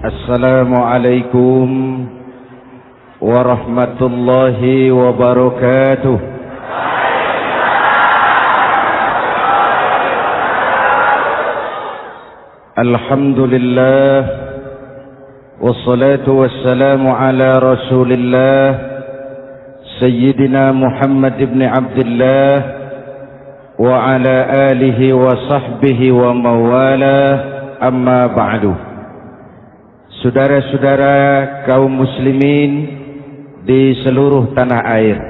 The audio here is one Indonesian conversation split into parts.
Assalamualaikum warahmatullahi wabarakatuh. Alhamdulillah wassalatu wassalamu ala Rasulillah Sayyidina Muhammad ibn Abdullah wa ala alihi wa sahbihi wa mawala, amma ba'du. Saudara-saudara kaum muslimin di seluruh tanah air,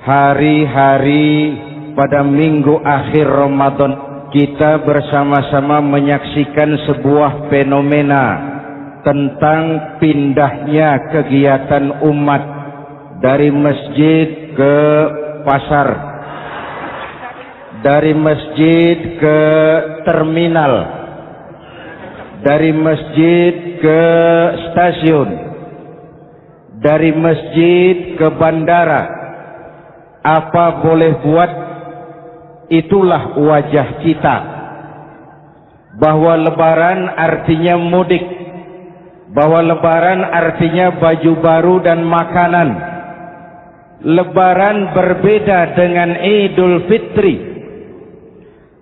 hari-hari pada minggu akhir Ramadan kita bersama-sama menyaksikan sebuah fenomena tentang pindahnya kegiatan umat dari masjid ke pasar, dari masjid ke terminal, dari masjid ke stasiun, dari masjid ke bandara. Apa boleh buat, itulah wajah kita. Bahwa lebaran artinya mudik, bahwa lebaran artinya baju baru dan makanan. Lebaran berbeda dengan Idul Fitri.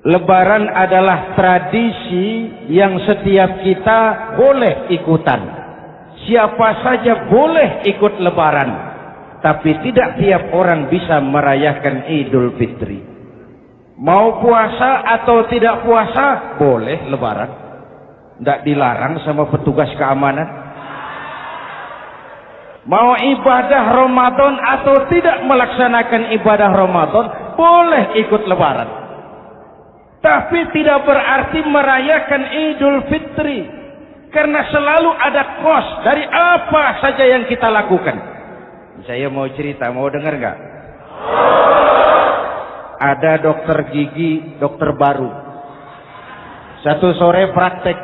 Lebaran adalah tradisi yang setiap kita boleh ikutan. Siapa saja boleh ikut lebaran, tapi tidak tiap orang bisa merayakan Idul Fitri. Mau puasa atau tidak puasa, boleh lebaran. Tidak dilarang sama petugas keamanan. Mau ibadah Ramadan atau tidak melaksanakan ibadah Ramadan, boleh ikut lebaran. Tapi tidak berarti merayakan Idul Fitri, karena selalu ada kos dari apa saja yang kita lakukan. Saya mau cerita, mau dengar nggak? Ada dokter gigi, dokter baru. Satu sore praktek,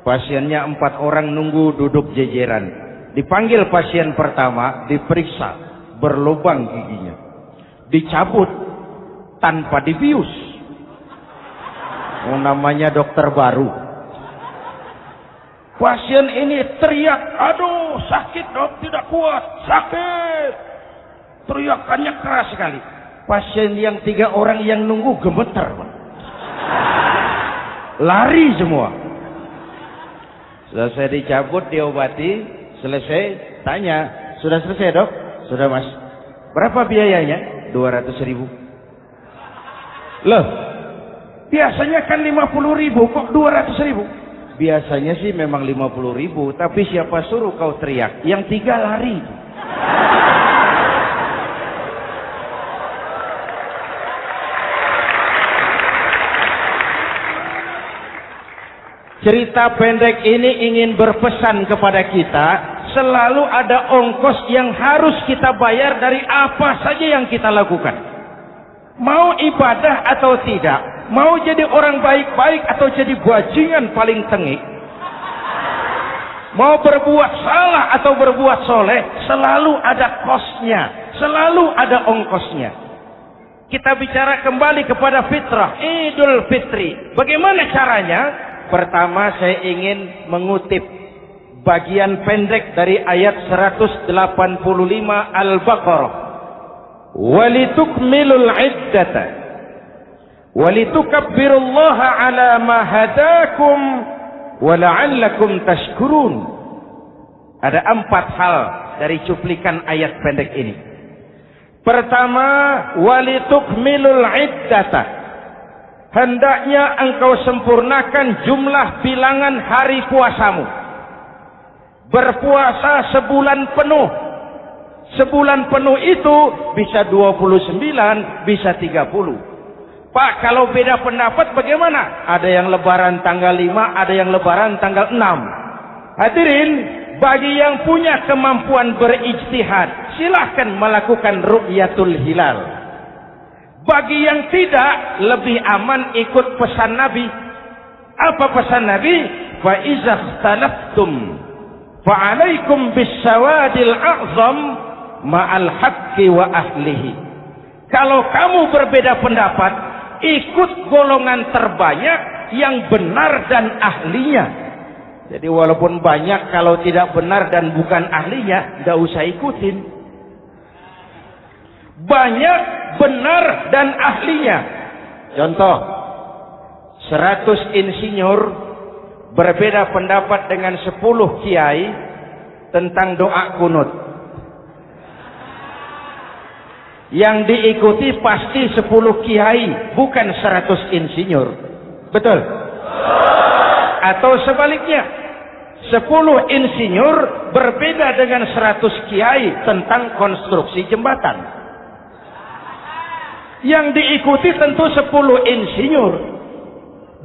pasiennya 4 orang nunggu duduk jejeran. Dipanggil pasien pertama, diperiksa, berlubang giginya, dicabut tanpa dibius. Namanya dokter baru. Pasien ini teriak, aduh sakit dok, tidak kuat, sakit. Teriakannya keras sekali. Pasien yang 3 orang yang nunggu gemeter, lari semua. Selesai dicabut, diobati, selesai, tanya, sudah selesai dok? Sudah mas. Berapa biayanya? 200.000. Loh, biasanya kan 50.000, kok 200.000? Biasanya sih memang 50.000, tapi siapa suruh kau teriak? Yang 3 lari. Cerita pendek ini ingin berpesan kepada kita, selalu ada ongkos yang harus kita bayar dari apa saja yang kita lakukan. Mau ibadah atau tidak, mau jadi orang baik-baik atau jadi bajingan paling tengik, mau berbuat salah atau berbuat soleh, selalu ada kosnya, selalu ada ongkosnya. Kita bicara kembali kepada fitrah, Idul Fitri. Bagaimana caranya? Pertama saya ingin mengutip bagian pendek dari ayat 185 Al-Baqarah. Walitukmilul iddata walitukabbirullaha ala ma hadakum wala'allakum tashkurun. Ada 4 hal dari cuplikan ayat pendek ini. Pertama, walitukmilul iddata, hendaknya engkau sempurnakan jumlah bilangan hari puasamu. Berpuasa sebulan penuh. Sebulan penuh itu bisa 29, bisa 30. Pak, kalau beda pendapat bagaimana? Ada yang lebaran tanggal 5, ada yang lebaran tanggal 6. Hadirin, bagi yang punya kemampuan berijtihad, silahkan melakukan ru'yatul hilal. Bagi yang tidak, lebih aman ikut pesan Nabi. Apa pesan Nabi? Fa iza ikhtalaftum fa alaikum bisawadil a'zam ma'al haqqi wa ahlihi. Kalau kamu berbeda pendapat, ikut golongan terbanyak yang benar dan ahlinya. Jadi walaupun banyak, kalau tidak benar dan bukan ahlinya, tidak usah ikutin. Banyak benar dan ahlinya. Contoh, 100 insinyur berbeda pendapat dengan 10 kiai tentang doa kunut. Yang diikuti pasti 10 kiai, bukan 100 insinyur. Betul? Atau sebaliknya, 10 insinyur berbeda dengan 100 kiai tentang konstruksi jembatan. Yang diikuti tentu 10 insinyur,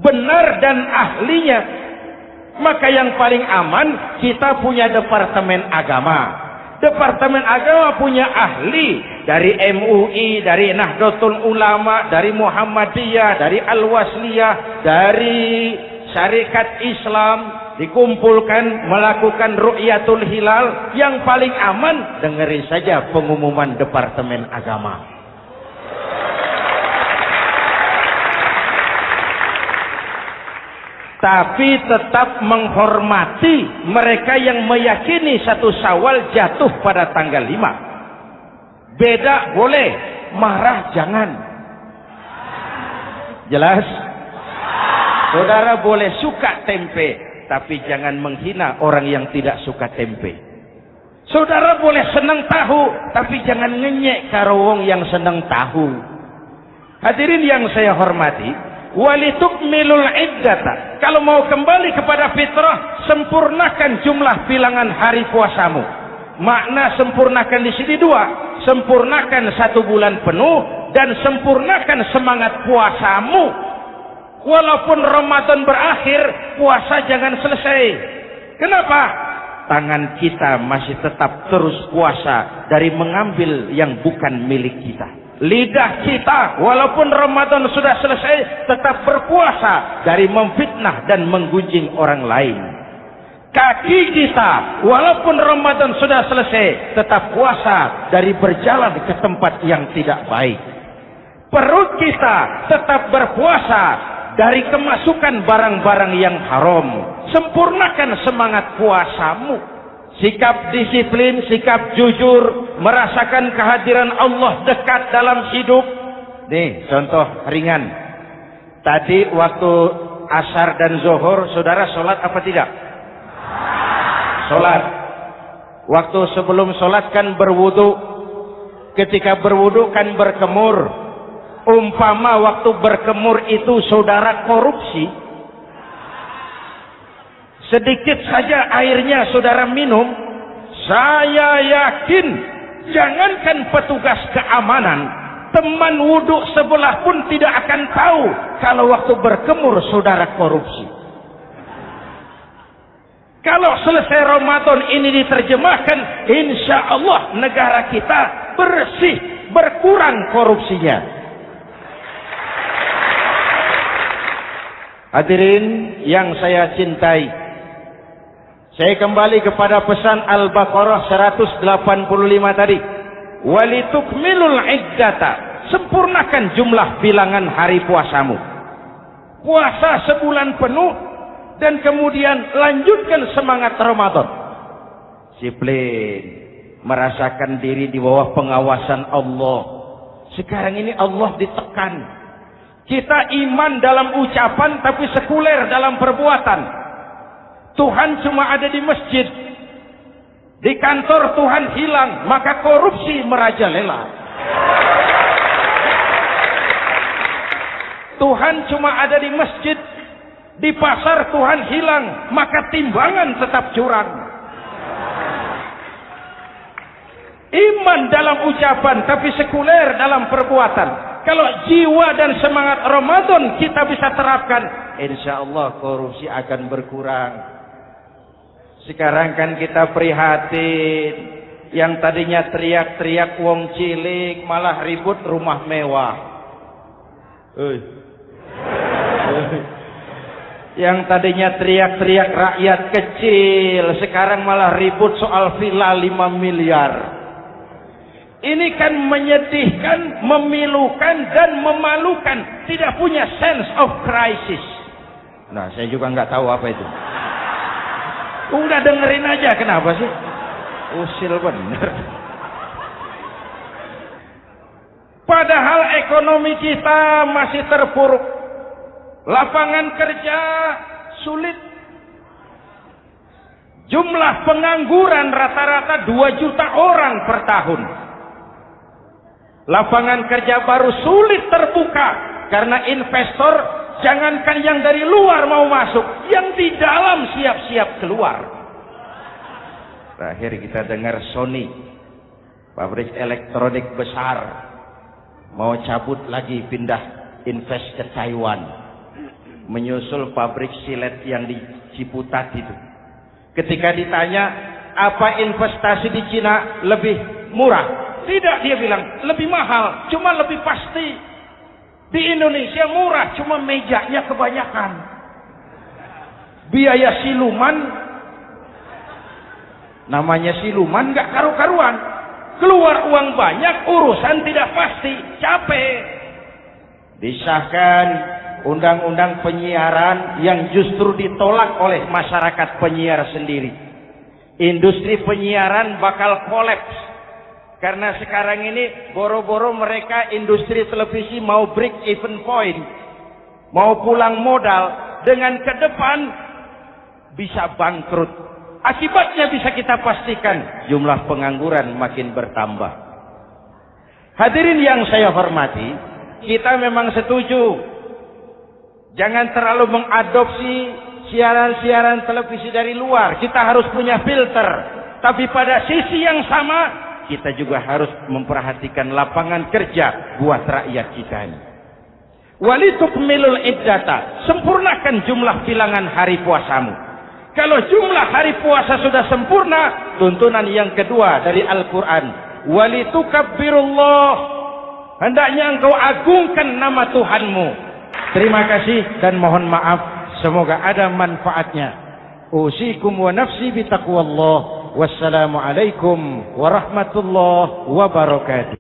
benar dan ahlinya. Maka yang paling aman, kita punya Departemen Agama. Departemen Agama punya ahli dari MUI, dari Nahdlatul Ulama, dari Muhammadiyah, dari Al-Wasliyah, dari Syarikat Islam, dikumpulkan melakukan ru'yatul hilal. Yang paling aman, dengerin saja pengumuman Departemen Agama. Tapi tetap menghormati mereka yang meyakini 1 Syawal jatuh pada tanggal 5. Beda boleh, marah jangan. Jelas? Saudara boleh suka tempe, tapi jangan menghina orang yang tidak suka tempe. Saudara boleh senang tahu, tapi jangan ngenyek karo wong yang senang tahu. Hadirin yang saya hormati, walitukmilul iddata. Kalau mau kembali kepada fitrah, sempurnakan jumlah bilangan hari puasamu. Makna sempurnakan di sini 2. Sempurnakan 1 bulan penuh dan sempurnakan semangat puasamu. Walaupun Ramadan berakhir, puasa jangan selesai. Kenapa? Tangan kita masih tetap terus puasa dari mengambil yang bukan milik kita. Lidah kita walaupun Ramadan sudah selesai tetap berpuasa dari memfitnah dan menggunjing orang lain. Kaki kita walaupun Ramadan sudah selesai tetap puasa dari berjalan ke tempat yang tidak baik. Perut kita tetap berpuasa dari kemasukan barang-barang yang haram. Sempurnakan semangat puasamu. Sikap disiplin, sikap jujur, merasakan kehadiran Allah dekat dalam hidup. Nih, contoh ringan. Tadi waktu asar dan zuhur, saudara sholat apa tidak? Sholat. Waktu sebelum sholat kan berwudu. Ketika berwudu kan berkemur. Umpama waktu berkemur itu saudara korupsi, sedikit saja airnya saudara minum, saya yakin jangankan petugas keamanan, teman wudhu sebelah pun tidak akan tahu kalau waktu berkemur saudara korupsi. Kalau selesai Ramadan ini diterjemahkan, insya Allah negara kita bersih, berkurang korupsinya. Hadirin yang saya cintai, saya kembali kepada pesan Al-Baqarah 185 tadi. Walitukmilul iddata, sempurnakan jumlah bilangan hari puasamu. Puasa sebulan penuh dan kemudian lanjutkan semangat Ramadan. Disiplin, merasakan diri di bawah pengawasan Allah. Sekarang ini Allah ditekan. Kita iman dalam ucapan tapi sekuler dalam perbuatan. Tuhan cuma ada di masjid. Di kantor Tuhan hilang, maka korupsi merajalela. Tuhan cuma ada di masjid. Di pasar Tuhan hilang, maka timbangan tetap curang. Iman dalam ucapan tapi sekuler dalam perbuatan. Kalau jiwa dan semangat Ramadan kita bisa terapkan, insya Allah korupsi akan berkurang. Sekarang kan kita prihatin, yang tadinya teriak-teriak wong cilik malah ribut rumah mewah. Yang tadinya teriak-teriak rakyat kecil, sekarang malah ribut soal villa 5 miliar. Ini kan menyedihkan, memilukan dan memalukan. Tidak punya sense of crisis. Nah, saya juga nggak tahu apa itu. Udah dengerin aja, kenapa sih? Usil bener. Padahal ekonomi kita masih terpuruk. Lapangan kerja sulit. Jumlah pengangguran rata-rata 2 juta orang per tahun. Lapangan kerja baru sulit terbuka karena investor jangankan yang dari luar mau masuk, yang di dalam siap-siap keluar. Terakhir kita dengar Sony, pabrik elektronik besar, mau cabut lagi pindah invest ke Taiwan, menyusul pabrik silet yang di Ciputat itu. Ketika ditanya apa investasi di Cina lebih murah, tidak, dia bilang lebih mahal, cuma lebih pasti. Di Indonesia murah, cuma mejanya kebanyakan. Biaya siluman, namanya siluman nggak karu-karuan. Keluar uang banyak, urusan tidak pasti, capek. Disahkan undang-undang penyiaran yang justru ditolak oleh masyarakat penyiar sendiri. Industri penyiaran bakal kolaps. Karena sekarang ini boro-boro mereka industri televisi mau break even point, mau pulang modal, dengan ke depan bisa bangkrut. Akibatnya bisa kita pastikan, jumlah pengangguran makin bertambah. Hadirin yang saya hormati, kita memang setuju jangan terlalu mengadopsi siaran-siaran televisi dari luar. Kita harus punya filter. Tapi pada sisi yang sama, kita juga harus memperhatikan lapangan kerja buat rakyat kita ini. Walitukmilul iddata, sempurnakan jumlah bilangan hari puasamu. Kalau jumlah hari puasa sudah sempurna, tuntunan yang kedua dari Al-Quran, walitukabbirullah, hendaknya engkau agungkan nama Tuhanmu. Terima kasih dan mohon maaf, semoga ada manfaatnya. Usikum wa nafsi bitaqwallah. Wassalamualaikum warahmatullahi wabarakatuh.